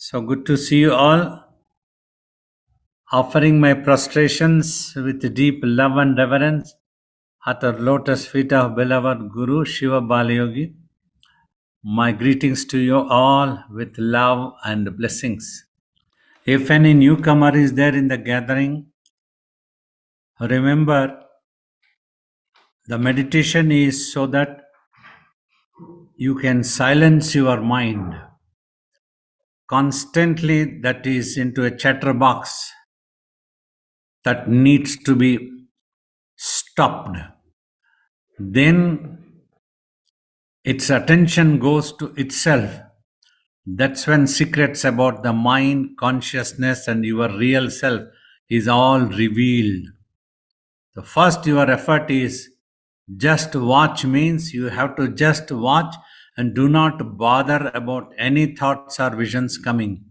So good to see you all. Offering my prostrations with deep love and reverence at the lotus feet of beloved Guru Shiva Balayogi. My greetings to you all with love and blessings. If any newcomer is there in the gathering, remember the meditation is so that you can silence your mind. Constantly, that is into a chatterbox that needs to be stopped. Then its attention goes to itself. That's when secrets about the mind, consciousness, and your real self is all revealed. The first your effort is just watch means you have to just watch and do not bother about any thoughts or visions coming.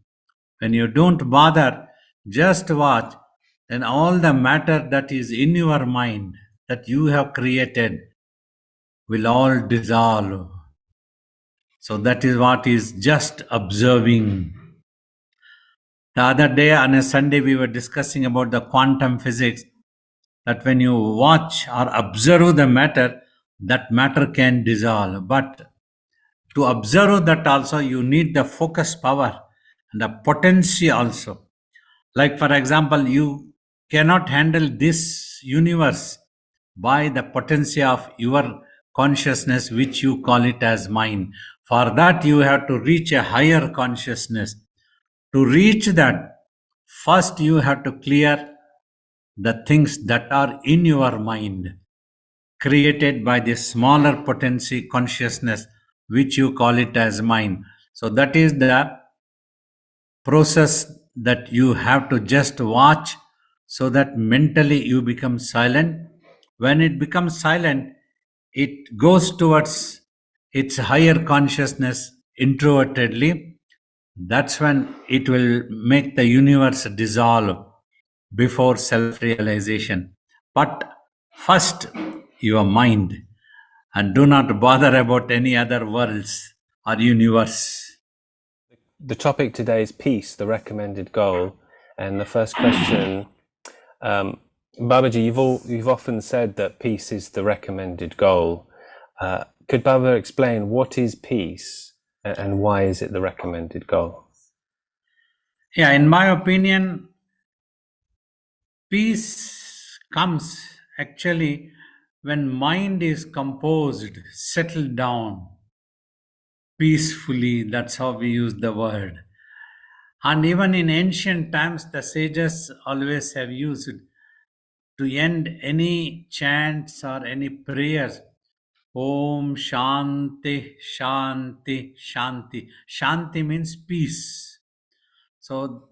When you don't bother, just watch, then all the matter that is in your mind that you have created will all dissolve. So that is what is just observing. The other day on a Sunday, we were discussing about the quantum physics, that when you watch or observe the matter, that matter can dissolve. But to observe that also, you need the focus power and the potency also. Like, for example, you cannot handle this universe by the potency of your consciousness, which you call it as mind. For that, you have to reach a higher consciousness. To reach that, first you have to clear the things that are in your mind, created by the smaller potency consciousness, which you call it as mind. So that is the process that you have to just watch, so that mentally you become silent. When it becomes silent, it goes towards its higher consciousness introvertedly. That's when it will make the universe dissolve before self realization. But first, your mind, and do not bother about any other worlds or universe. The topic today is peace, the recommended goal. And the first question, Babaji, you've often said that peace is the recommended goal. Could Baba explain what is peace and why is it the recommended goal? Yeah, in my opinion, peace comes actually when mind is composed, settled down peacefully. That's how we use the word. And even in ancient times, the sages always have used to end any chants or any prayers. Om Shanti, Shanti, Shanti. Shanti means peace. So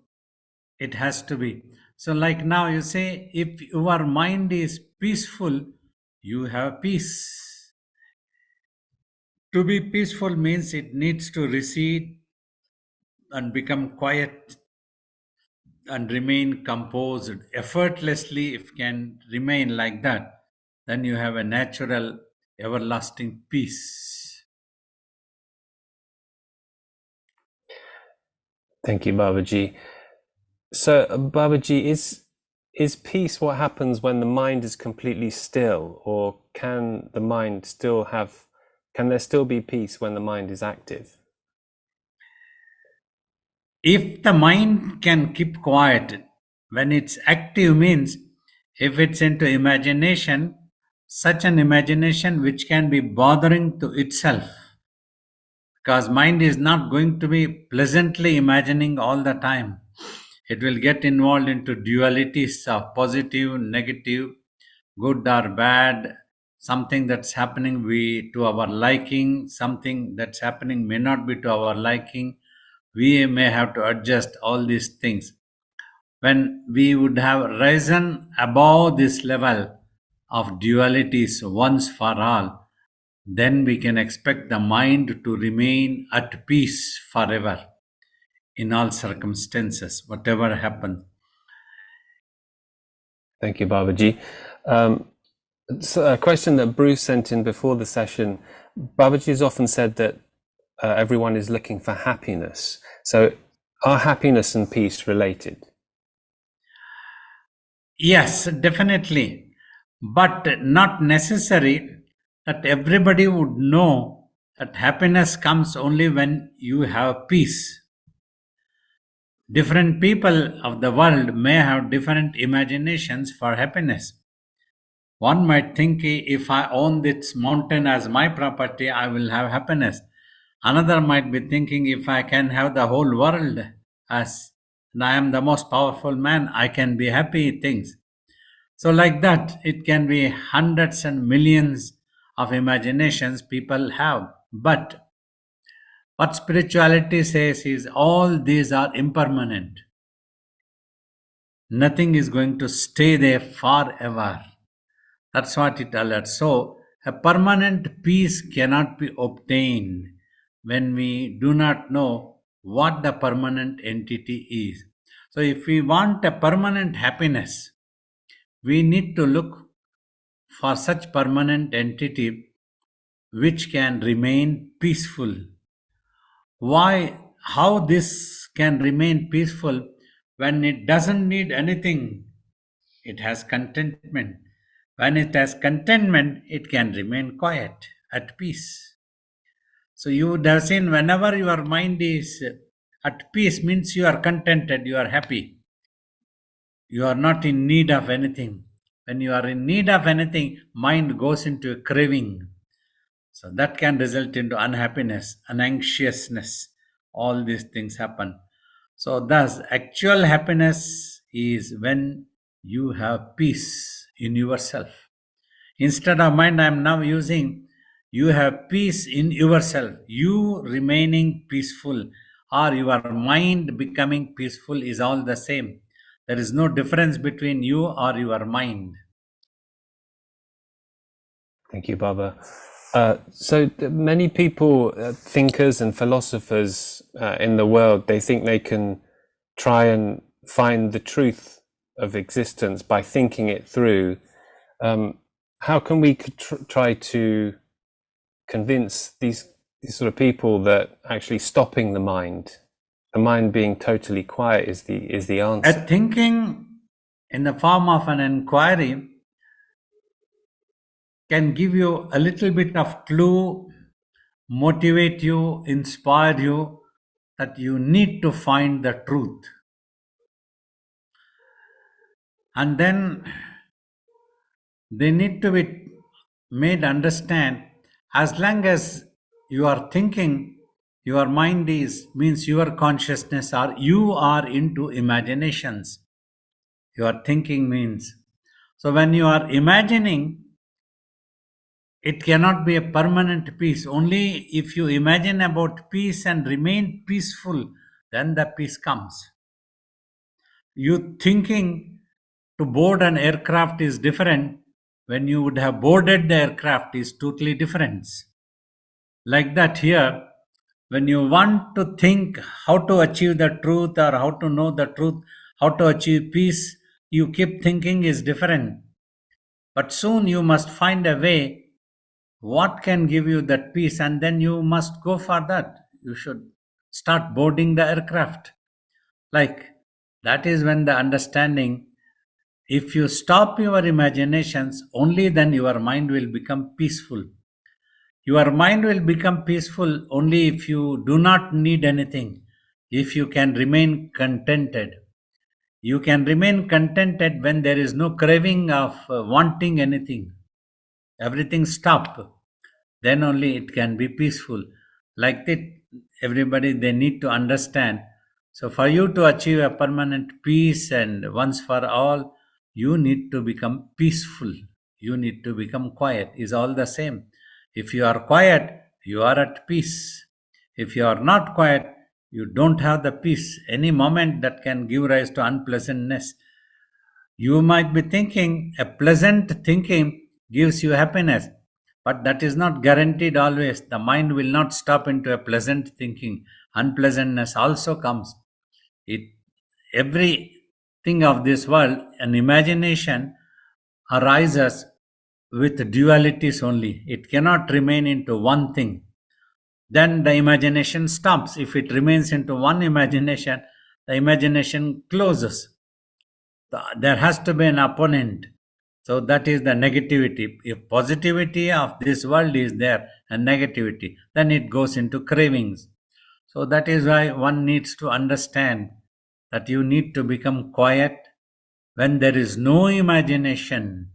it has to be. So, like now, you say, if your mind is peaceful, you have peace. To be peaceful means it needs to recede and become quiet and remain composed effortlessly. If can remain like that, then you have a natural everlasting peace. Thank you, Babaji. So, Babaji, is peace what happens when the mind is completely still, or can there still be peace when the mind is active? If the mind can keep quiet when it's active, means if it's into imagination, such an imagination which can be bothering to itself, because mind is not going to be pleasantly imagining all the time. It will get involved into dualities of positive, negative, good or bad, something that's happening we to our liking, something that's happening may not be to our liking. We may have to adjust all these things. When we would have risen above this level of dualities once for all, then we can expect the mind to remain at peace forever in all circumstances, whatever happens. Thank you, Babaji. So a question that Bruce sent in before the session. Babaji has often said that everyone is looking for happiness. So Are happiness and peace related? Yes, definitely. But not necessary that everybody would know that happiness comes only when you have peace. Different people of the world may have different imaginations for happiness. One might think, if I own this mountain as my property, I will have happiness. Another might be thinking, if I can have the whole world as and I am the most powerful man, I can be happy things. So, like that, it can be hundreds and millions of imaginations people have. But what spirituality says is all these are impermanent. Nothing is going to stay there forever. That's what it alerts. So, a permanent peace cannot be obtained when we do not know what the permanent entity is. So, if we want a permanent happiness, we need to look for such permanent entity which can remain peaceful. Why? How this can remain peaceful when it doesn't need anything? It has contentment. When it has contentment, it can remain quiet, at peace. So you would have seen whenever your mind is at peace means you are contented, you are happy. You are not in need of anything. When you are in need of anything, mind goes into a craving. So that can result into unhappiness, anxiousness. All these things happen. So thus, actual happiness is when you have peace in yourself. Instead of mind, I am now using you have peace in yourself. You remaining peaceful or your mind becoming peaceful is all the same. There is no difference between you or your mind. Thank you, Baba. Many people, thinkers and philosophers in the world, they think they can try and find the truth of existence by thinking it through. How can we try to convince these sort of people that actually stopping the mind being totally quiet is the answer? A thinking in the form of an inquiry can give you a little bit of clue, motivate you, inspire you that you need to find the truth. And then they need to be made understand as long as you are thinking, your mind is means your consciousness or you are into imaginations. Your thinking means. So when you are imagining, it cannot be a permanent peace. Only if you imagine about peace and remain peaceful, then the peace comes. You thinking to board an aircraft is different. When you would have boarded the aircraft is totally different. Like that here, when you want to think how to achieve the truth or how to know the truth, how to achieve peace, you keep thinking is different. But soon you must find a way what can give you that peace, and then you must go for that. You should start boarding the aircraft. Like that is when the understanding, if you stop your imaginations, only then your mind will become peaceful. Your mind will become peaceful only if you do not need anything, if you can remain contented. You can remain contented when there is no craving of wanting anything. Everything stop. Then only it can be peaceful. Like that, everybody they need to understand. So for you to achieve a permanent peace and once for all, you need to become peaceful. You need to become quiet. Is all the same. If you are quiet, you are at peace. If you are not quiet, you don't have the peace. Any moment that can give rise to unpleasantness. You might be thinking a pleasant thinking gives you happiness, but that is not guaranteed always. The mind will not stop into a pleasant thinking. Unpleasantness also comes. It everything of this world, an imagination arises with dualities only. It cannot remain into one thing. then the imagination stops. If it remains into one imagination, the imagination closes. There has to be an opponent. So that is the negativity. If positivity of this world is there and negativity, then it goes into cravings. So that is why one needs to understand that you need to become quiet when there is no imagination.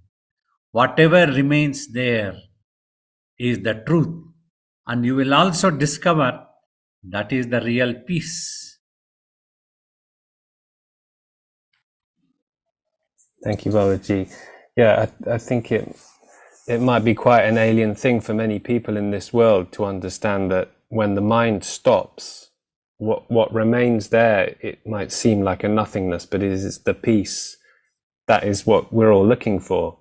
Whatever remains there is the truth. And you will also discover that is the real peace. Thank you, Babaji. Yeah, I think it might be quite an alien thing for many people in this world to understand that when the mind stops, what remains there, it might seem like a nothingness, but it is the peace. That is what we're all looking for,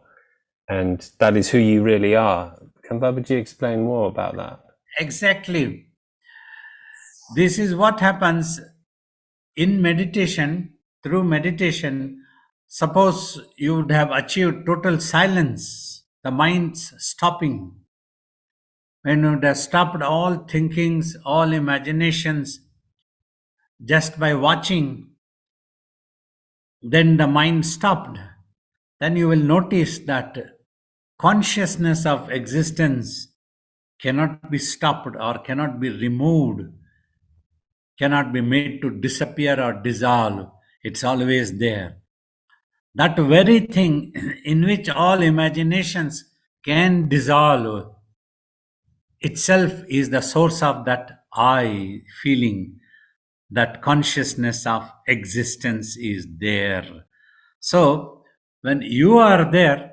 and that is who you really are. Can Babaji explain more about that? Exactly. This is what happens in meditation. Through meditation, suppose you would have achieved total silence, the mind's stopping. When you would have stopped all thinkings, all imaginations, just by watching, then the mind stopped. Then you will notice that consciousness of existence cannot be stopped or cannot be removed, cannot be made to disappear or dissolve. It's always there. That very thing in which all imaginations can dissolve itself is the source of that I feeling, that consciousness of existence is there. So, when you are there,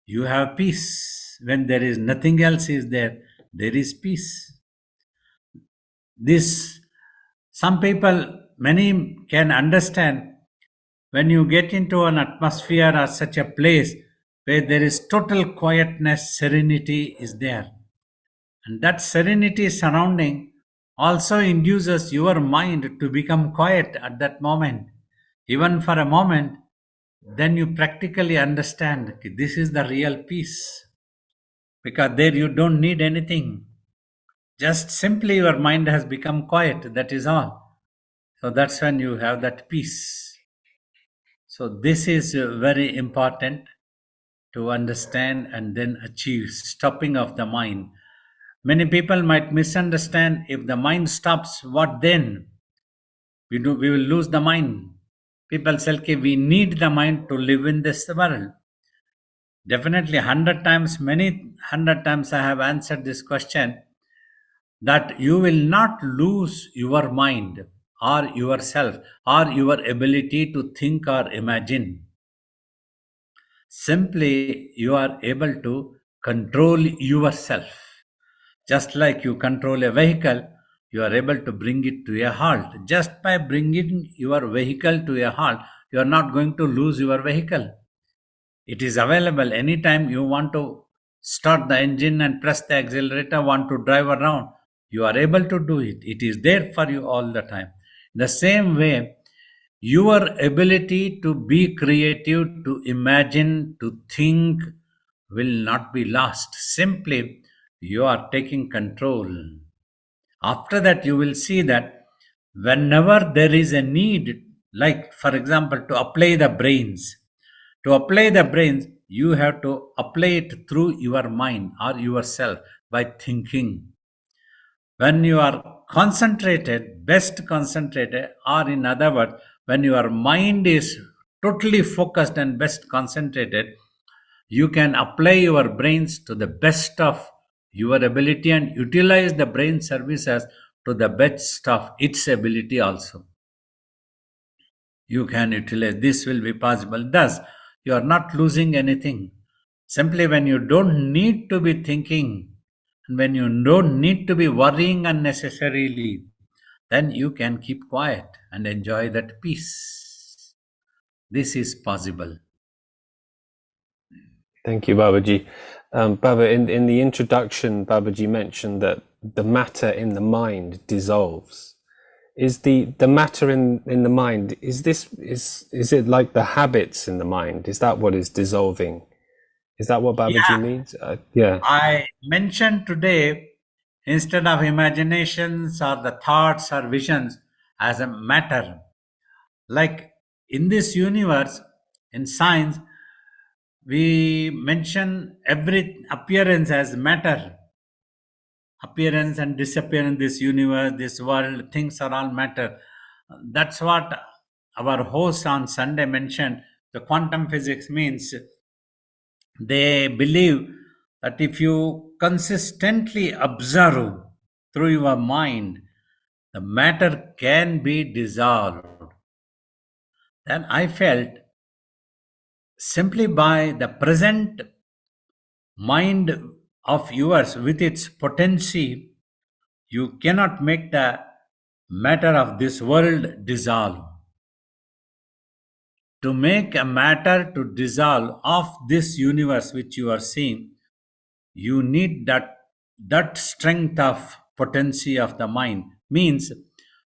you have peace. When there is nothing else is there, there is peace. This, some people, many can understand when you get into an atmosphere or such a place where there is total quietness, serenity is there. And that serenity surrounding also induces your mind to become quiet at that moment. Even for a moment, then you practically understand okay, this is the real peace. Because there you don't need anything. Just simply your mind has become quiet, that is all. So that's when you have that peace. So this is very important to understand and then achieve stopping of the mind. Many people might misunderstand if the mind stops, what then? We will lose the mind. People say, okay, we need the mind to live in this world. Definitely, 100 times, many 100 times I have answered this question that you will not lose your mind or yourself or your ability to think or imagine. Simply, you are able to control yourself. Just like you control a vehicle, you are able to bring it to a halt. Just by bringing your vehicle to a halt, you are not going to lose your vehicle. It is available anytime you want to start the engine and press the accelerator, want to drive around. You are able to do it. It is there for you all the time. The same way, your ability to be creative, to imagine, to think will not be lost. Simply, you are taking control. After that, you will see that whenever there is a need, like for example, to apply the brains, you have to apply it through your mind or yourself by thinking. When you are concentrated, best concentrated, or in other words, when your mind is totally focused and best concentrated, you can apply your brains to the best of your ability and utilize the brain services to the best of its ability also. You can utilize, this will be possible. Thus, you are not losing anything. Simply when you don't need to be thinking, and when you don't need to be worrying unnecessarily, then you can keep quiet and enjoy that peace. This is possible. Thank you, Babaji. Baba, in the introduction, Babaji mentioned that the matter in the mind dissolves. Is the matter in the mind, is it like the habits in the mind? Is that what is dissolving? Is that what Babaji means? Yeah. I mentioned today instead of imaginations or the thoughts or visions as a matter. Like in this universe, in science, we mention every appearance as matter. Appearance and disappearance, this universe, this world, things are all matter. That's what our host on Sunday mentioned. The quantum physics means they believe that if you consistently observe through your mind, the matter can be dissolved. Then I felt simply by the present mind of yours with its potency, you cannot make the matter of this world dissolve. To make a matter to dissolve of this universe which you are seeing, you need that strength of potency of the mind. Means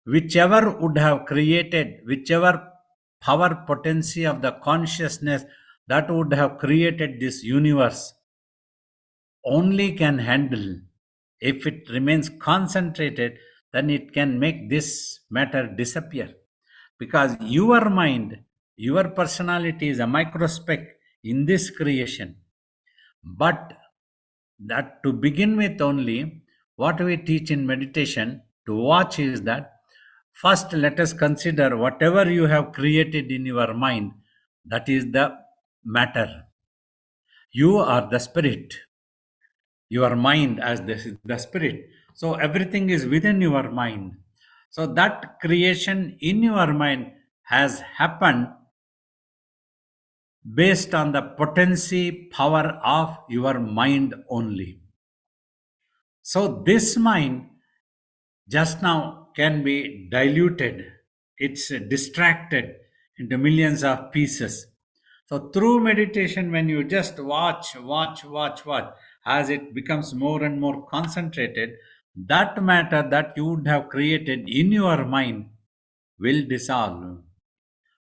whichever would have created, whichever power potency of the consciousness that would have created this universe only can handle. If it remains concentrated, then it can make this matter disappear. Because your mind, your personality is a microspeck in this creation. But that to begin with, only what we teach in meditation to watch is that first let us consider whatever you have created in your mind, that is the matter. You are the spirit, your mind as the spirit. So everything is within your mind. So that creation in your mind has happened based on the potency power of your mind only. So this mind just now can be diluted, it's distracted into millions of pieces. So through meditation, when you just watch, as it becomes more and more concentrated, that matter that you would have created in your mind will dissolve.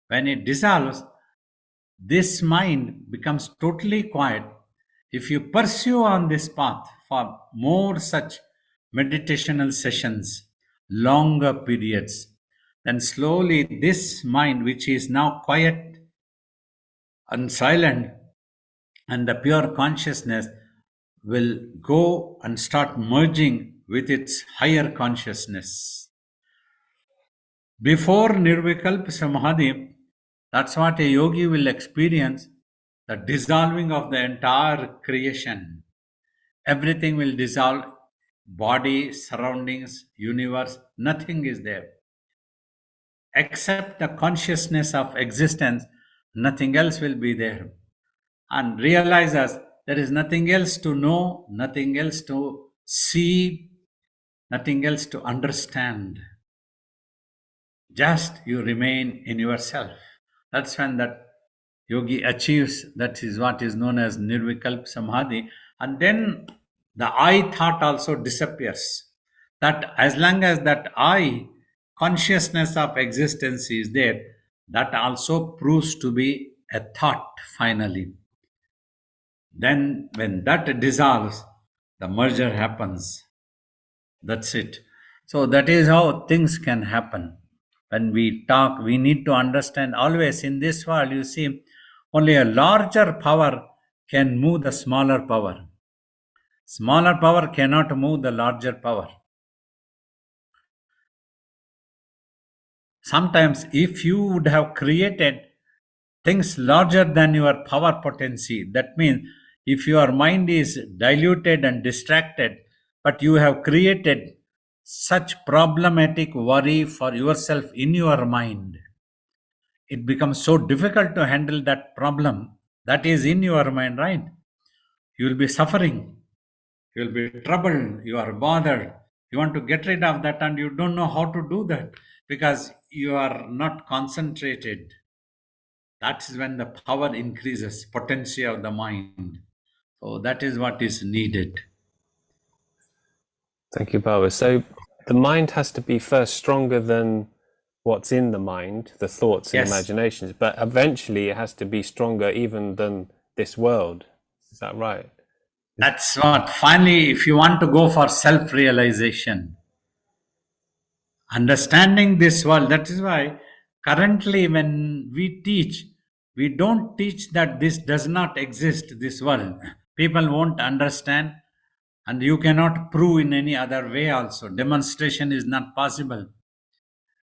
When it dissolves, this mind becomes totally quiet. If you pursue on this path for more such meditational sessions, longer periods, then slowly this mind, which is now quiet and silent, and the pure consciousness will go and start merging with its higher consciousness. Before Nirvikalpa Samadhi, that's what a yogi will experience, the dissolving of the entire creation. Everything will dissolve, body, surroundings, universe, nothing is there. Except the consciousness of existence, nothing else will be there. And realizes there is nothing else to know, nothing else to see, nothing else to understand. Just you remain in yourself. That's when that yogi achieves, that is what is known as Nirvikalpa Samadhi. And then the I thought also disappears. That as long as that I, consciousness of existence is there, that also proves to be a thought finally. Then when that dissolves, the merger happens. That's it. So that is how things can happen. When we talk, we need to understand always in this world, you see, only a larger power can move the smaller power. Smaller power cannot move the larger power. Sometimes, if you would have created things larger than your power potency, that means if your mind is diluted and distracted, but you have created such problematic worry for yourself in your mind, it becomes so difficult to handle that problem that is in your mind, right? You will be suffering, you will be troubled, you are bothered, you want to get rid of that and you don't know how to do that because you are not concentrated. That is when the power increases, potency of the mind. So that is what is needed. Thank you, Baba. So the mind has to be first stronger than what's in the mind, the thoughts and Yes. imaginations, but eventually it has to be stronger even than this world. Is that right? That's what finally, if you want to go for self realization, understanding this world, that is why currently when we teach, we don't teach that this does not exist, this world. People won't understand, and you cannot prove in any other way also. Demonstration is not possible.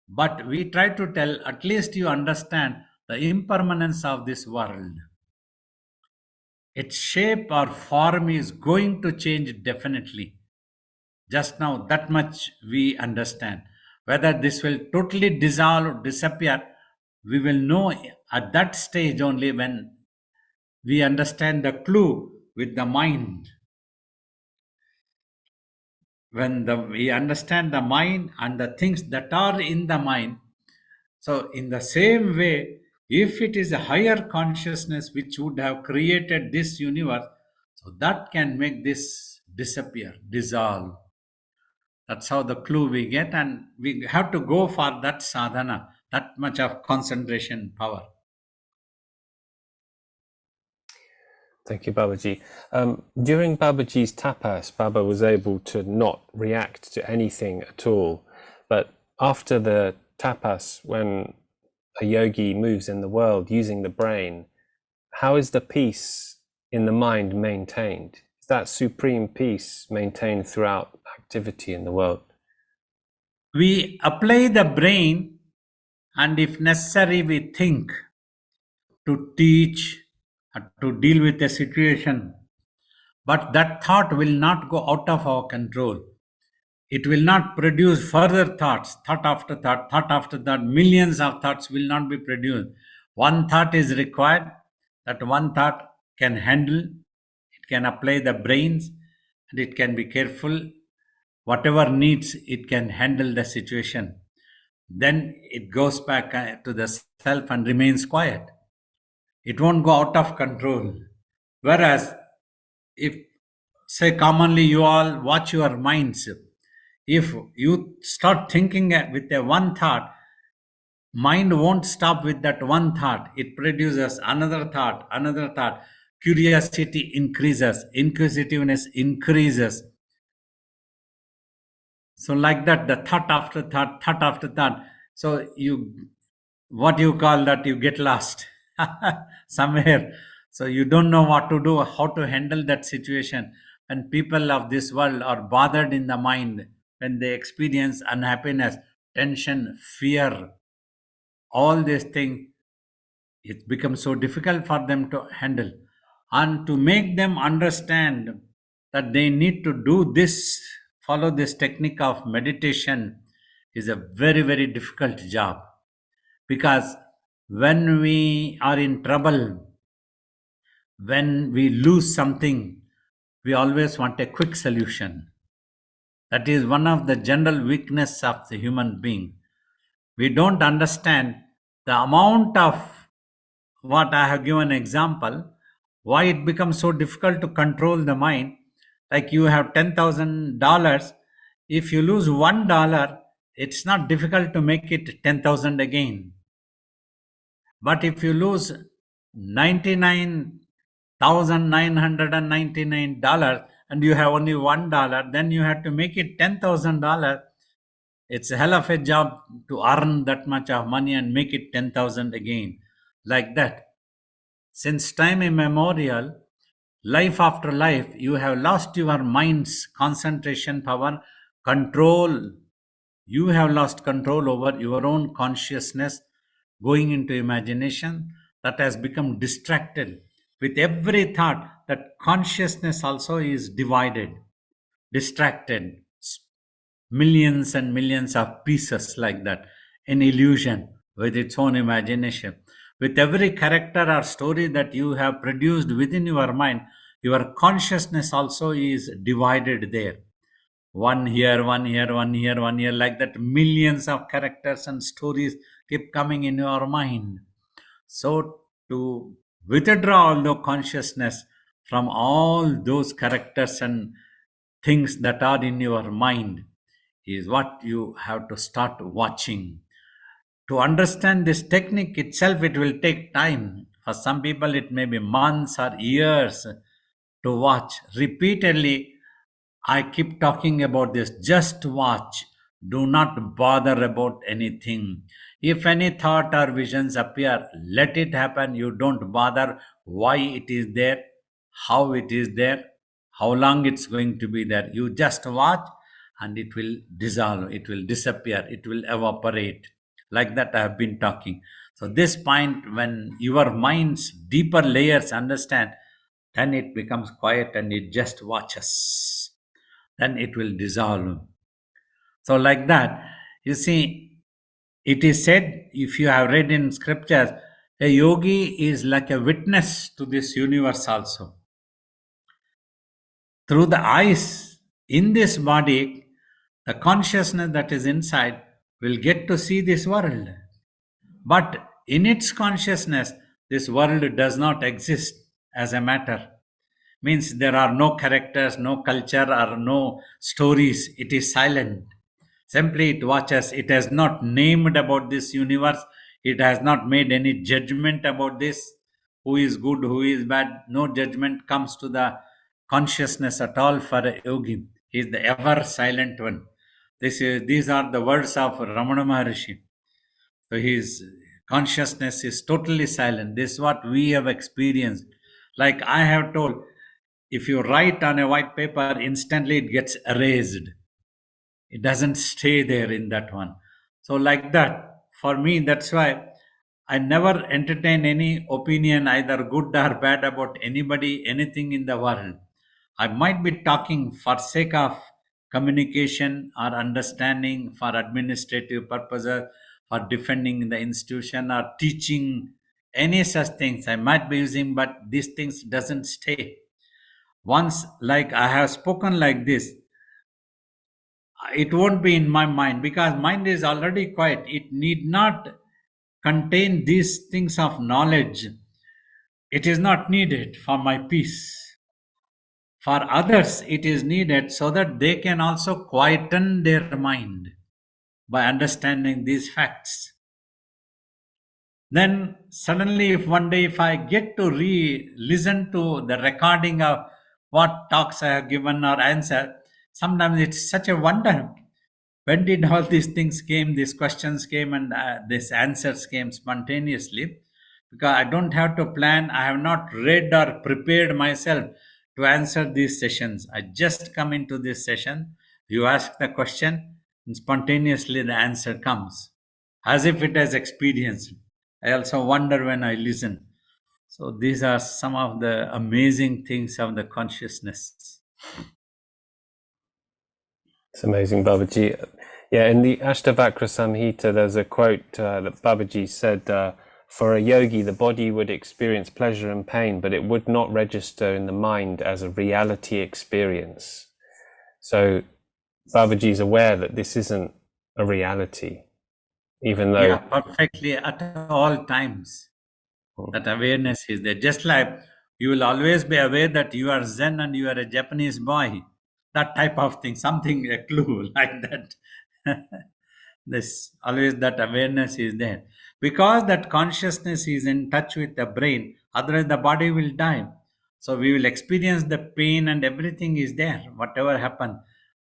But we try to tell, at least you understand the impermanence of this world. Its shape or form is going to change definitely. Just now, that much we understand. Whether this will totally dissolve or disappear, we will know at that stage only when we understand the clue with the mind. When we understand the mind and the things that are in the mind. So, in the same way, if it is a higher consciousness which would have created this universe, so that can make this disappear, dissolve. That's how the clue we get, and we have to go for that sadhana, that much of concentration power. Thank you, Babaji. During Babaji's tapas, Baba was able to not react to anything at all. But after the tapas, when a yogi moves in the world using the brain, how is the peace in the mind maintained? Is that supreme peace maintained throughout activity in the world? We apply the brain, and if necessary, we think to teach, to deal with a situation. But that thought will not go out of our control. It will not produce further thoughts, thought after thought, thought after thought. Millions of thoughts will not be produced. One thought is required. That one thought can handle, it can apply the brains, and it can be careful. Whatever needs, it can handle the situation. Then it goes back to the self and remains quiet. It won't go out of control. Whereas, if say commonly you all watch your minds, if you start thinking with a one thought, mind won't stop with that one thought. It produces another thought, another thought. Curiosity increases, inquisitiveness increases. So like that, the thought after thought, thought after thought. So you, what you call that, you get lost somewhere. So you don't know what to do, how to handle that situation. And people of this world are bothered in the mind when they experience unhappiness, tension, fear, all these things. It becomes so difficult for them to handle. And to make them understand that they need to do this, follow this technique of meditation, is a very, very difficult job. Because when we are in trouble, when we lose something, we always want a quick solution. That is one of the general weakness of the human being. We don't understand the amount of what I have given example, why it becomes so difficult to control the mind. Like you have $10,000, if you lose $1, it's not difficult to make it 10,000 again. But if you lose $99,999 and you have only $1, then you have to make it $10,000. It's a hell of a job to earn that much of money and make it 10,000 again. Like that. Since time immemorial, life after life, you have lost your mind's concentration power, control. You have lost control over your own consciousness, going into imagination that has become distracted. With every thought, that consciousness also is divided, distracted, millions and millions of pieces like that, an illusion with its own imagination. With every character or story that you have produced within your mind, your consciousness also is divided there. One here, one here, one here, one here, like that. Millions of characters and stories keep coming in your mind. So, to withdraw all the consciousness from all those characters and things that are in your mind is what you have to start watching. To understand this technique itself, it will take time. For some people, it may be months or years. to watch. Repeatedly, I keep talking about this. Just watch. Do not bother about anything. If any thought or visions appear, let it happen. You don't bother why it is there, how it is there, how long it's going to be there. You just watch and it will dissolve, it will disappear, it will evaporate. Like that, I have been talking. So, this point, when your mind's deeper layers understand, then it becomes quiet and it just watches. Then it will dissolve. So, like that, you see, it is said, if you have read in scriptures, a yogi is like a witness to this universe also. Through the eyes in this body, the consciousness that is inside will get to see this world. But in its consciousness, this world does not exist as a matter. Means there are no characters, no culture, or no stories. It is silent. Simply it watches. It has not named about this universe. It has not made any judgment about this. Who is good, who is bad. No judgment comes to the consciousness at all for a yogi. He is the ever silent one. These are the words of Ramana Maharishi. So his consciousness is totally silent. This is what we have experienced. Like I have told, if you write on a white paper, instantly it gets erased. It doesn't stay there in that one. So, like that, for me, that's why I never entertain any opinion, either good or bad, about anybody, anything in the world. I might be talking for sake of communication or understanding, for administrative purposes, for defending the institution or teaching any such things I might be using, but these things doesn't stay. Once, like I have spoken like this, it won't be in my mind, because mind is already quiet. It need not contain these things of knowledge. It is not needed for my peace. For others, it is needed so that they can also quieten their mind by understanding these facts. Then suddenly, if one day if I get to listen to the recording of what talks I have given or answer, sometimes it's such a wonder. When did all these things came, these questions came, and these answers came spontaneously? Because I don't have to plan. I have not read or prepared myself to answer these sessions. I just come into this session. You ask the question, and spontaneously the answer comes, as if it has experienced. I also wonder when I listen. So these are some of the amazing things of the consciousness. It's amazing, Babaji. Yeah, in the Ashtavakra Samhita, there's a quote that Babaji said, for a yogi, the body would experience pleasure and pain, but it would not register in the mind as a reality experience. So Babaji is aware that this isn't a reality, even though... Yeah, perfectly at all times. That awareness is there. Just like you will always be aware that you are Zen and you are a Japanese boy. That type of thing, something, a clue like that. This always that awareness is there. Because that consciousness is in touch with the brain, otherwise the body will die. So we will experience the pain and everything is there, whatever happened.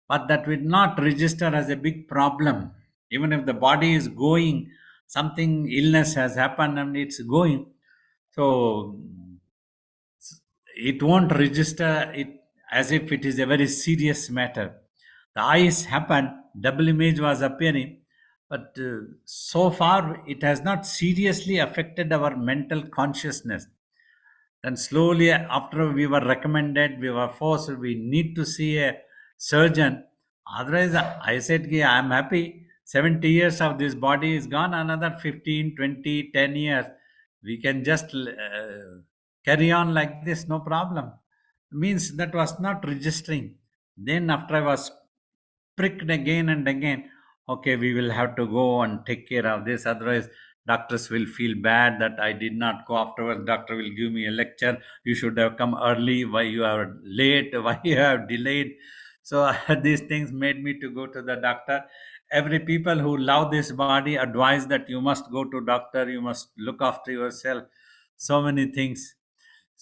But that will not register as a big problem. Even if the body is going, something illness has happened and it's going, so it won't register it as if it is a very serious matter. The eyes happened, double image was appearing, but so far it has not seriously affected our mental consciousness. Then slowly, after we were recommended, we were forced, we need to see a surgeon. Otherwise, I said, I am happy. 70 years of this body is gone, another 15, 20, 10 years. We can just carry on like this, no problem. Means that was not registering. Then, after I was pricked again and again, okay, we will have to go and take care of this, otherwise doctors will feel bad that I did not go. Afterwards doctor will give me a lecture, you should have come early, why you are late, why you have delayed. So these things made me to go to the doctor. Every people who love this body advise that you must go to doctor, you must look after yourself, so many things.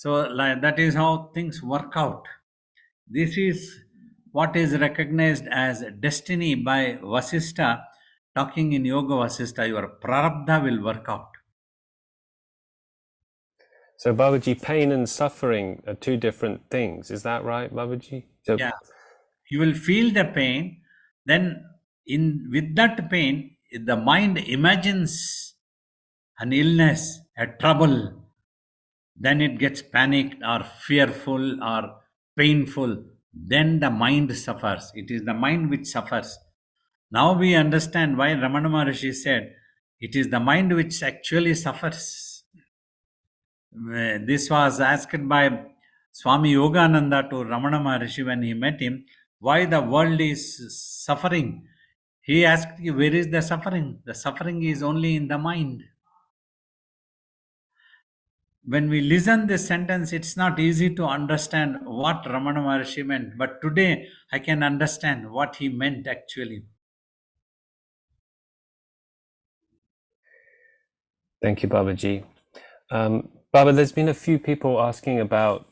So like, that is how things work out. This is what is recognized as destiny by Vasistha, talking in Yoga Vasistha. Your prarabdha will work out. So Babaji, pain and suffering are two different things. Is that right, Babaji? So, Yeah, you will feel the pain. Then, with that pain, the mind imagines an illness, a trouble. Then it gets panicked or fearful or painful. Then the mind suffers. It is the mind which suffers. Now we understand why Ramana Maharshi said it is the mind which actually suffers. This was asked by Swami Yogananda to Ramana Maharshi when he met him, why the world is suffering. He asked, where is the suffering? The suffering is only in the mind. When we listen this sentence, it's not easy to understand what Ramana Maharshi meant. But today, I can understand what he meant actually. thank you, Babaji. Baba, there's been a few people asking about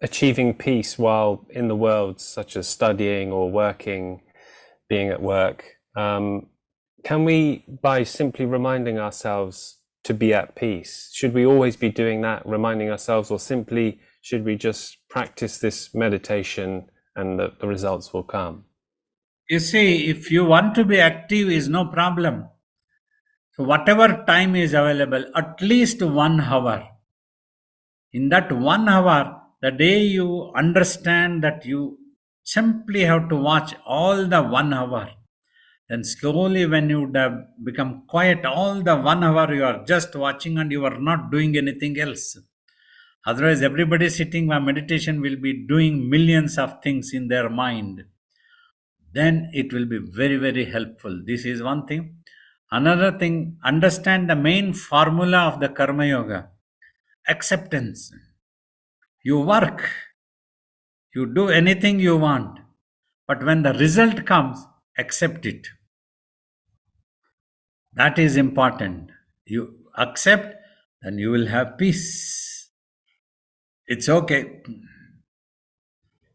achieving peace while in the world, such as studying or working, being at work. Can we, by simply reminding ourselves to be at peace, should we always be doing that, reminding ourselves, or simply should we just practice this meditation and the results will come? You see, if you want to be active, is no problem. So, whatever time is available, at least 1 hour. In that 1 hour, the day you understand that you simply have to watch all the 1 hour, then slowly, when you would have become quiet, all the 1 hour you are just watching and you are not doing anything else. Otherwise, everybody sitting by meditation will be doing millions of things in their mind. Then it will be very, very helpful. This is one thing. Another thing, understand the main formula of the Karma Yoga, acceptance. You work, you do anything you want, but when the result comes, accept it. That is important. You accept, then you will have peace. It's okay.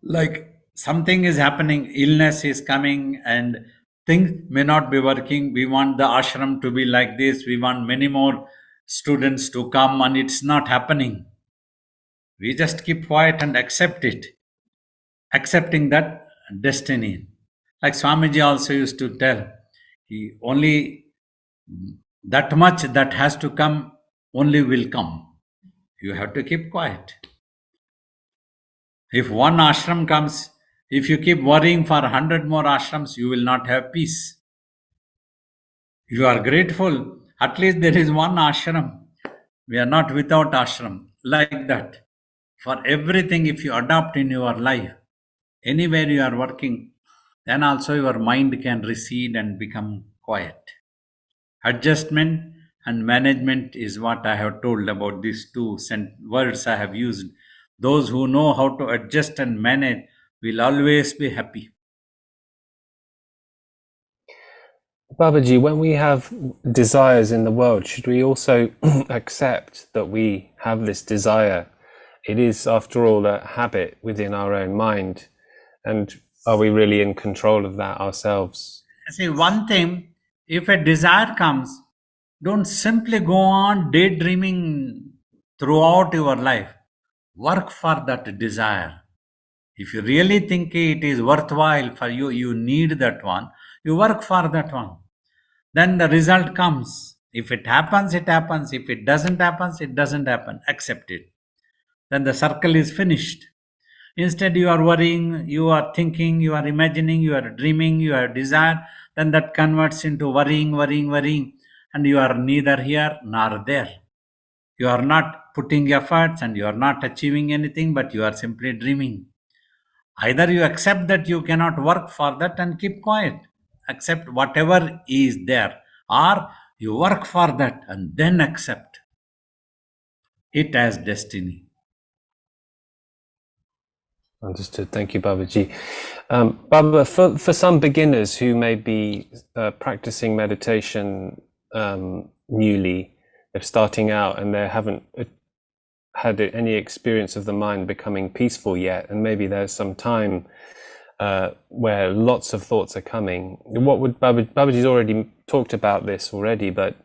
Like something is happening, illness is coming, and things may not be working. We want the ashram to be like this. We want many more students to come, and it's not happening. We just keep quiet and accept it, accepting that destiny. Like Swamiji also used to tell, he only that much that has to come only will come. You have to keep quiet. If one ashram comes, if you keep worrying for 100 more ashrams, you will not have peace. You are grateful, at least there is one ashram. We are not without ashram. Like that. For everything, if you adopt in your life, anywhere you are working, then also your mind can recede and become quiet. Adjustment and management is what I have told about these two words I have used. Those who know how to adjust and manage will always be happy. Babaji, when we have desires in the world, should we also accept that we have this desire? It is, after all, a habit within our own mind. And are we really in control of that ourselves? See, one thing, if a desire comes, don't simply go on daydreaming throughout your life. Work for that desire. If you really think it is worthwhile for you, you need that one, you work for that one. Then the result comes. If it happens, it happens. If it doesn't happen, it doesn't happen. Accept it. Then the circle is finished. Instead, you are worrying, you are thinking, you are imagining, you are dreaming, you have desire, then that converts into worrying, and you are neither here nor there. You are not putting efforts and you are not achieving anything, but you are simply dreaming. Either you accept that you cannot work for that and keep quiet, accept whatever is there, or you work for that and then accept it as destiny. Understood. Thank you, Babaji. Baba, for some beginners who may be practicing meditation newly, they're starting out and they haven't had any experience of the mind becoming peaceful yet, and maybe there's some time where lots of thoughts are coming. What would Babaji's already talked about this already, but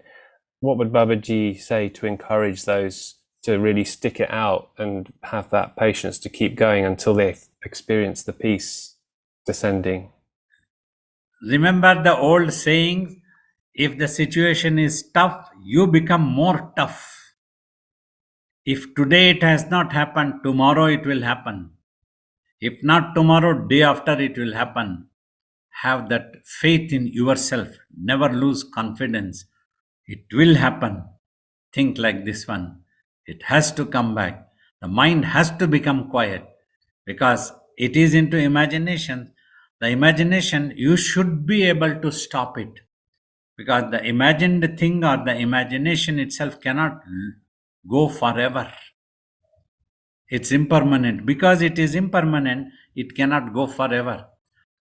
what would Babaji say to encourage those to really stick it out and have that patience to keep going until they experience the peace descending? Remember the old saying, if the situation is tough, you become more tough. If today it has not happened, tomorrow it will happen. If not tomorrow, day after it will happen. Have that faith in yourself. Never lose confidence. It will happen. Think like this one. It has to come back. The mind has to become quiet because it is into imagination. The imagination, you should be able to stop it because the imagined thing or the imagination itself cannot go forever. It's impermanent. Because it is impermanent, it cannot go forever.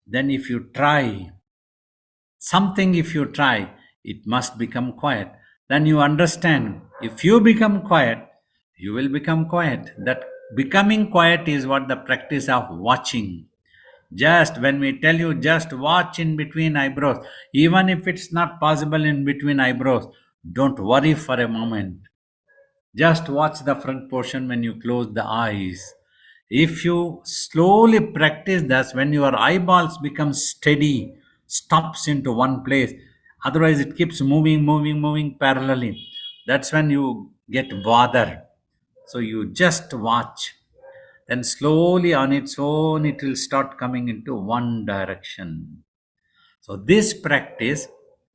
Then if you try something, it must become quiet. Then you understand, if you become quiet, you will become quiet. That becoming quiet is what the practice of watching. Just when we tell you, just watch in between eyebrows, even if it's not possible in between eyebrows, don't worry for a moment. Just watch the front portion when you close the eyes. If you slowly practice this, when your eyeballs become steady, stops into one place, otherwise it keeps moving parallelly. That's when you get bothered. So you just watch. Then slowly on its own, it will start coming into one direction. So, this practice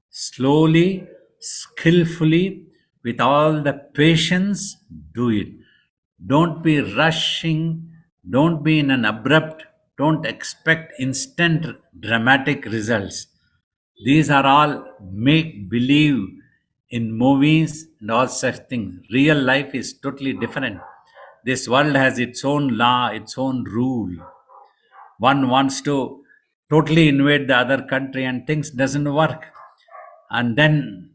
slowly, skillfully, with all the patience, do it. Don't be rushing, don't be in an abrupt, don't expect instant dramatic results. These are all make believe in movies and all such things. Real life is totally different. This world has its own law, its own rule. One wants to totally invade the other country and things doesn't work, and then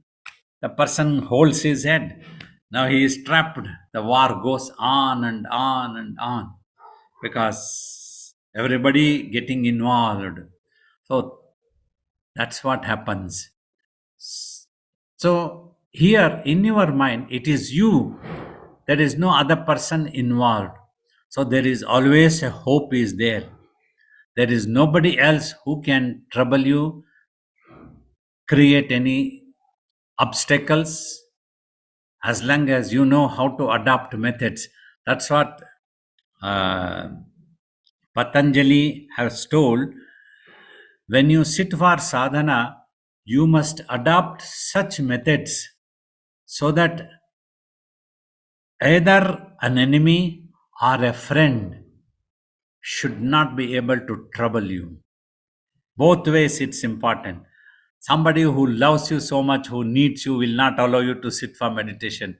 the person holds his head. Now he is trapped. The war goes on and on and on because everybody getting involved. So that's what happens. So here in your mind, it is you. There is no other person involved. So there is always a hope is there. There is nobody else who can trouble you, create any obstacles, as long as you know how to adapt methods. That's what uh, Patanjali has told. When you sit for sadhana, you must adopt such methods so that either an enemy or a friend should not be able to trouble you. Both ways it's important. Somebody who loves you so much, who needs you, will not allow you to sit for meditation.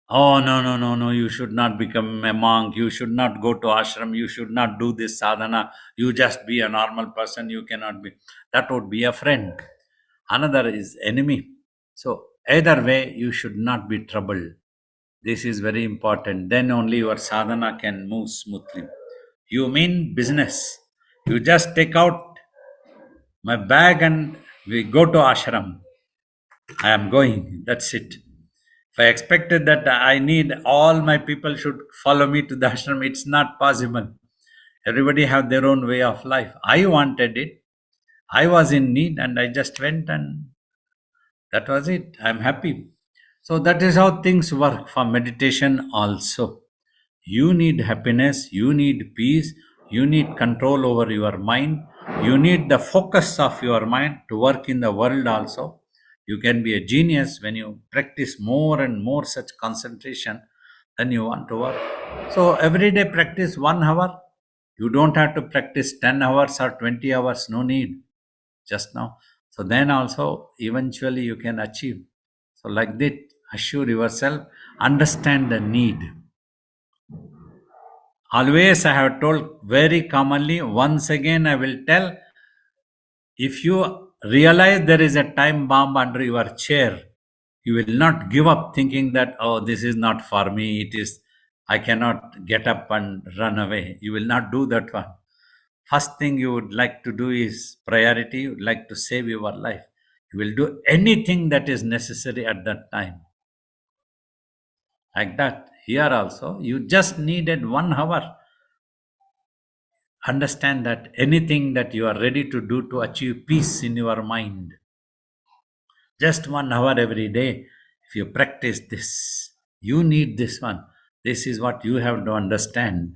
Oh, no, you should not become a monk. You should not go to ashram. You should not do this sadhana. You just be a normal person. You cannot be. That would be a friend. Another is enemy. So, either way, you should not be troubled. This is very important. Then only your sadhana can move smoothly. You mean business. You just take out my bag and we go to ashram. I am going. That's it. If I expected that I need all my people should follow me to the ashram, it's not possible. Everybody have their own way of life. I wanted it. I was in need and I just went and that was it. I'm happy. So that is how things work for meditation also. You need happiness, you need peace, you need control over your mind, you need the focus of your mind to work in the world also. You can be a genius when you practice more and more such concentration than you want to work. So every day practice 1 hour. You don't have to practice 10 hours or 20 hours, no need. Just now. So then also eventually you can achieve. So like that, assure yourself, understand the need. Always I have told very commonly, once again I will tell, if you realize there is a time bomb under your chair, You will not give up thinking that, oh, this is not for me. It is, I cannot get up and run away. You will not do that one. First thing you would like to do is priority. You would like to save your life. You will do anything that is necessary at that time. Like that, here also, you just needed 1 hour. Understand that anything that you are ready to do to achieve peace in your mind, just 1 hour every day, if you practice this, you need this one. This is what you have to understand.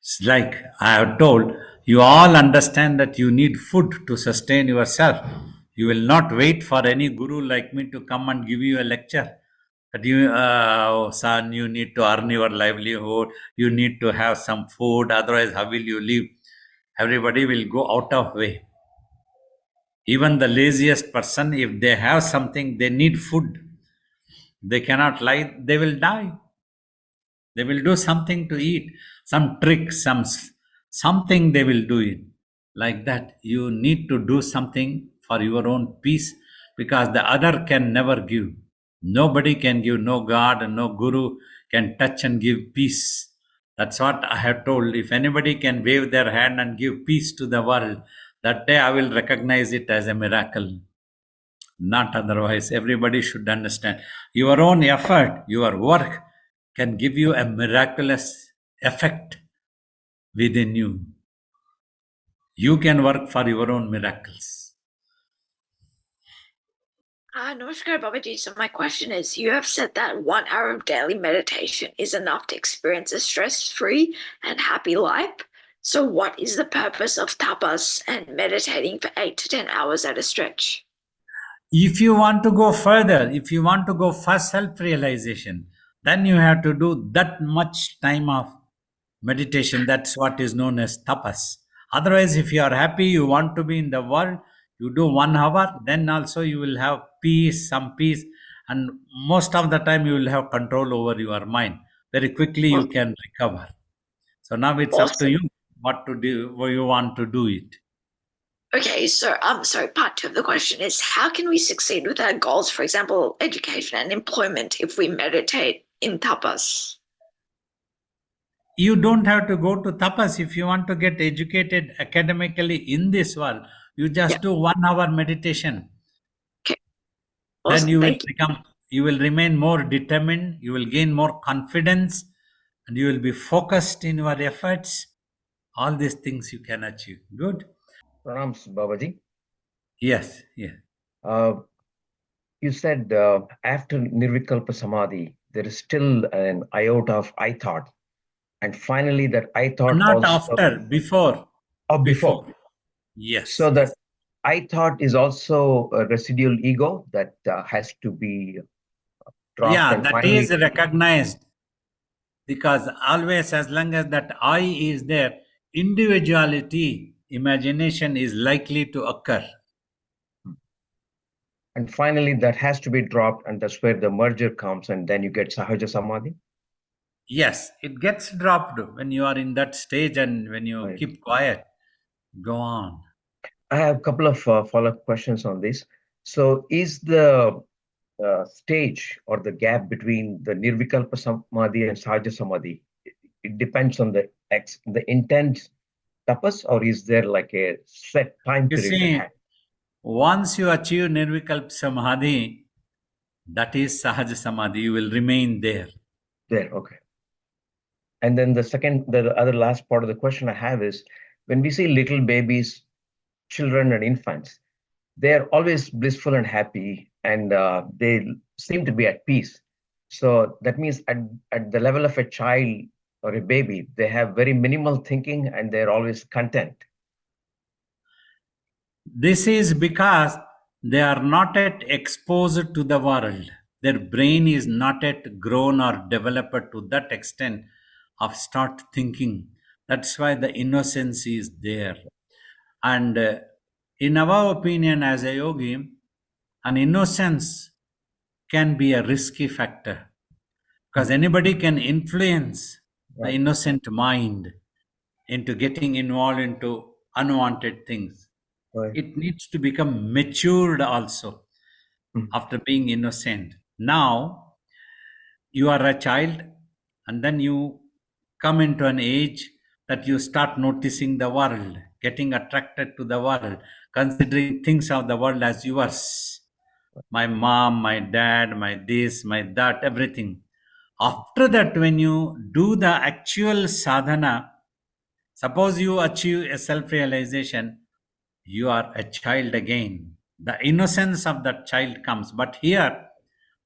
It's like I have told, you all understand that you need food to sustain yourself. You will not wait for any guru like me to come and give you a lecture. That you, oh, son, you need to earn your livelihood. You need to have some food. Otherwise, how will you live? Everybody will go out of way. Even the laziest person, if they have something, they need food. They cannot lie, they will die. They will do something to eat, some trick, something they will do it. Like that, you need to do something for your own peace because the other can never give. Nobody can give, no God and no Guru can touch and give peace. That's what I have told. If anybody can wave their hand and give peace to the world, that day I will recognize it as a miracle. Not otherwise. Everybody should understand. Your own effort, your work can give you a miraculous effect within you. You can work for your own miracles. Namaskar, Babaji. So my question is, you have said that 1 hour of daily meditation is enough to experience a stress-free and happy life. So what is the purpose of tapas and meditating for 8 to 10 hours at a stretch? If you want to go further, if you want to go for self-realization, then you have to do that much time of meditation. That's what is known as tapas. Otherwise, if you are happy, you want to be in the world, you do 1 hour, then also you will have peace, some peace, and most of the time you will have control over your mind. Very quickly you can recover. So now it's up to Awesome. you what to do, what you want to do it. Okay, so part 2 of the question is, how can we succeed with our goals, for example, education and employment, if we meditate in tapas? You don't have to go to tapas if you want to get educated academically in this world. You just Yeah. do 1 hour meditation. Okay. Then Awesome. you will Thank you. you will remain more determined, you will gain more confidence, and you will be focused in your efforts. All these things you can achieve. Good. Pranams, Babaji. Yes, yes. You said after Nirvikalpa Samadhi, there is still an iota of I thought. And finally, that I thought Not also. after, before. Or before. Yes. So that I thought is also a residual ego that has to be dropped. Yeah, and that finally, is recognized. Because always, as long as that I is there, individuality, imagination is likely to occur. And finally, that has to be dropped, and that's where the merger comes, and then you get Sahaja Samadhi. Yes, it gets dropped when you are in that stage and when you Right. keep quiet. Go on. I have a couple of follow-up questions on this. So is the stage or the gap between the Nirvikalpa Samadhi and Sahaja Samadhi, it depends on the intense tapas, or is there like a set time You period? see, once you achieve Nirvikalp Samadhi, that is Sahaja Samadhi, you will remain there. There, okay. And then the other last part of the question I have is, when we see little babies, children and infants, they're always blissful and happy, and they seem to be at peace. So that means at the level of a child or a baby, they have very minimal thinking and they're always content. This is because they are not yet exposed to the world. Their brain is not yet grown or developed to that extent of start thinking. That's why the innocence is there. And in our opinion, as a yogi, an innocence can be a risky factor because anybody can influence the Right. innocent mind into getting involved into unwanted things. Right. It needs to become matured also Mm. after being innocent. Now you are a child, and then you come into an age that you start noticing the world, getting attracted to the world, considering things of the world as yours. My mom, my dad, my this, my that, everything. After that, when you do the actual sadhana, suppose you achieve a self realization, you are a child again. The innocence of that child comes. But here,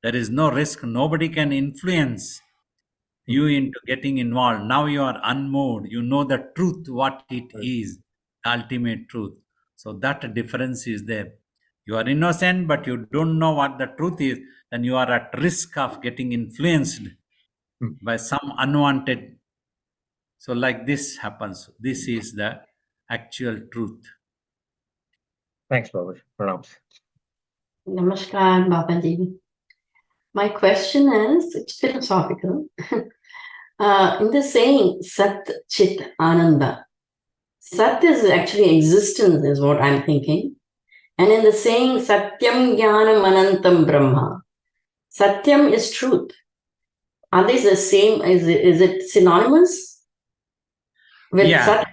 there is no risk. Nobody can influence you into getting involved. Now you are unmoved. You know the truth, what it is, the ultimate truth. So that difference is there. You are innocent, but you don't know what the truth is, then you are at risk of getting influenced by some unwanted. So, like this happens. This is the actual truth. Thanks, Babaji. Pranams. Namaskar, Babaji. My question is, it's philosophical. In the saying Sat Chit Ananda, Sat is actually existence, is what I'm thinking. And in the saying Satyam Jnanam Anantam Brahma, Satyam is truth. Are these the same? Is it synonymous with Yeah. Sat?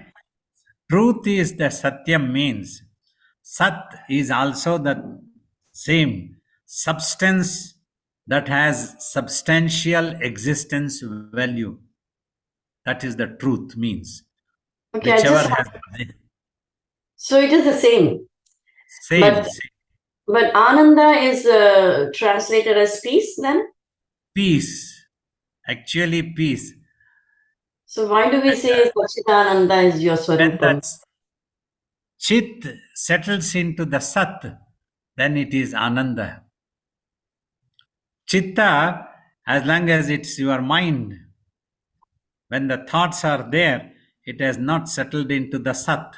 Truth is the Satyam means. Sat is also the same substance that has substantial existence value. That is the truth means. Okay, Whichever has so it is the same. same. But- same. But Ananda is translated as peace then? Peace. Actually, peace. So why do we say Sachidananda is your When Swarupam? that Chit settles into the Sat, then it is Ananda. Chitta, as long as it's your mind, when the thoughts are there, it has not settled into the Sat.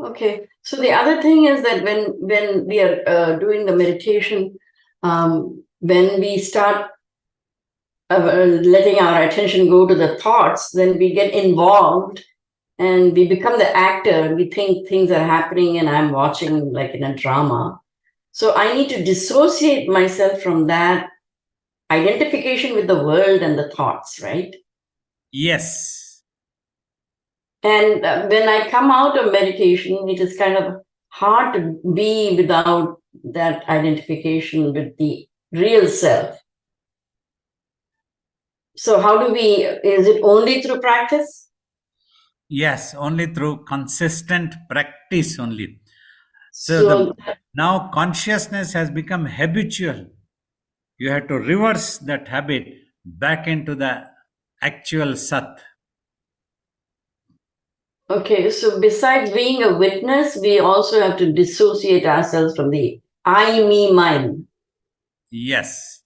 Okay, so the other thing is that when we are doing the meditation, when we start letting our attention go to the thoughts, then we get involved and we become the actor and we think things are happening and I'm watching like in a drama. So I need to dissociate myself from that identification with the world and the thoughts, right? Yes. And when I come out of meditation, it is kind of hard to be without that identification with the real self. So how do we, is it only through practice? Yes, only through consistent practice only. So Now consciousness has become habitual. You have to reverse that habit back into the actual Sat. okay, so besides being a witness, we also have to dissociate ourselves from the I, me, mine. Yes.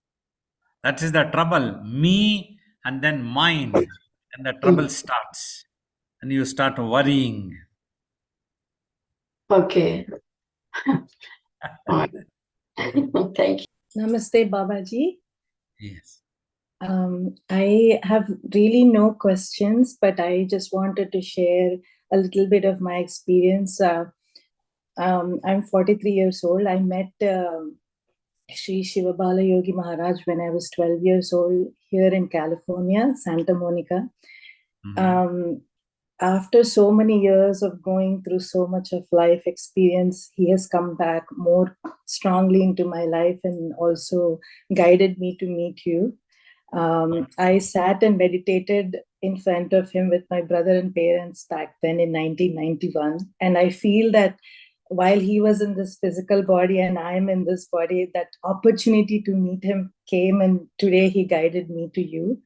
That is the trouble. Me and then mine. And the trouble starts. And you start worrying. Okay. All right. Thank you. Namaste, Babaji. Yes. I have really no questions, but I just wanted to share a little bit of my experience. I'm 43 years old. I met Sri Shivabala Yogi Maharaj when I was 12 years old here in California, Santa Monica. After so many years of going through so much of life experience, he has come back more strongly into my life and also guided me to meet you. I sat and meditated in front of him with my brother and parents back then in 1991. And I feel that while he was in this physical body and I am in this body, that opportunity to meet him came, and today he guided me to you.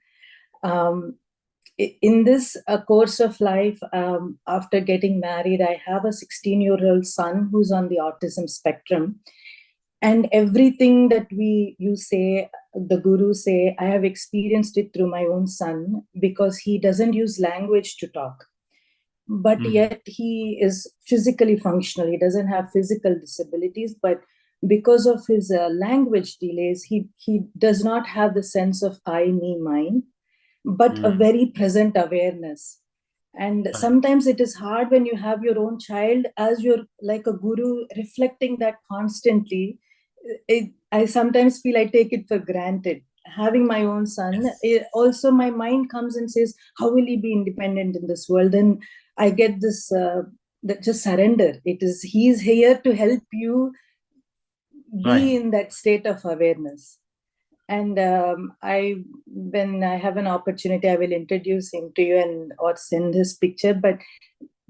In this course of life, after getting married, I have a 16-year-old son who's on the autism spectrum. And everything that you say, the guru say, I have experienced it through my own son, because he doesn't use language to talk. But yet he is physically functional. He doesn't have physical disabilities, but because of his language delays, he does not have the sense of I, me, mine, but a very present awareness. And sometimes it is hard when you have your own child, as you're like a guru reflecting that constantly. I sometimes feel I take it for granted. Having my own son, Yes. also my mind comes and says, how will he be independent in this world? Then I get this, that just surrender. He's here to help you be Right. in that state of awareness. And when I have an opportunity, I will introduce him to you and or send his picture. But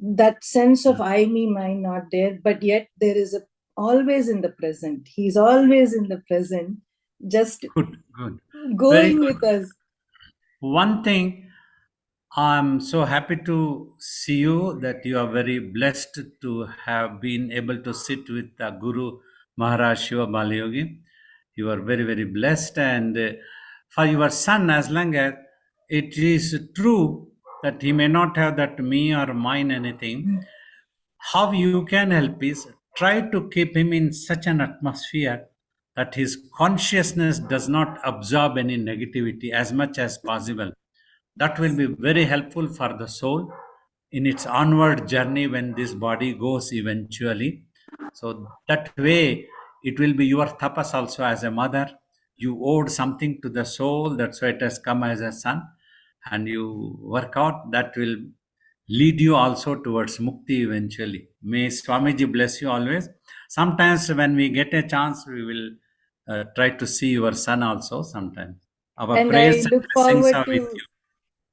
that sense of I, me, mine not there, but yet there is always in the present. He's always in the present, just Good. Good. Very going good. with us. One thing, I'm so happy to see you that you are very blessed to have been able to sit with the Guru Maharaj Shiva Balayogi. You are very, very blessed. And for your son, as long as it is true that he may not have that me or mine anything, how you can help is try to keep him in such an atmosphere that his consciousness does not absorb any negativity as much as possible. That will be very helpful for the soul in its onward journey when this body goes eventually. So that way it will be your tapas also as a mother. You owed something to the soul, that's why it has come as a son, and you work out that will lead you also towards mukti eventually. May Swamiji bless you always. Sometimes when we get a chance, we will try to see your son also sometimes. Our And prayers I and look blessings forward are with to, you.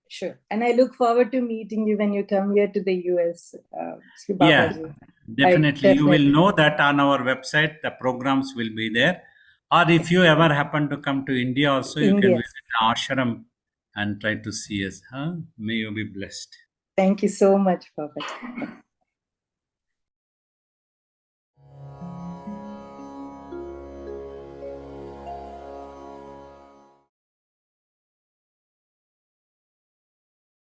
sure. And I look forward to meeting you when you come here to the US, Sri Yeah, Babaji. definitely. You will Definitely. know that on our website, the programs will be there. Or if you ever happen to come to India also, you can India. visit the ashram and try to see us. Huh? May you be blessed. Thank you so much, Babaji.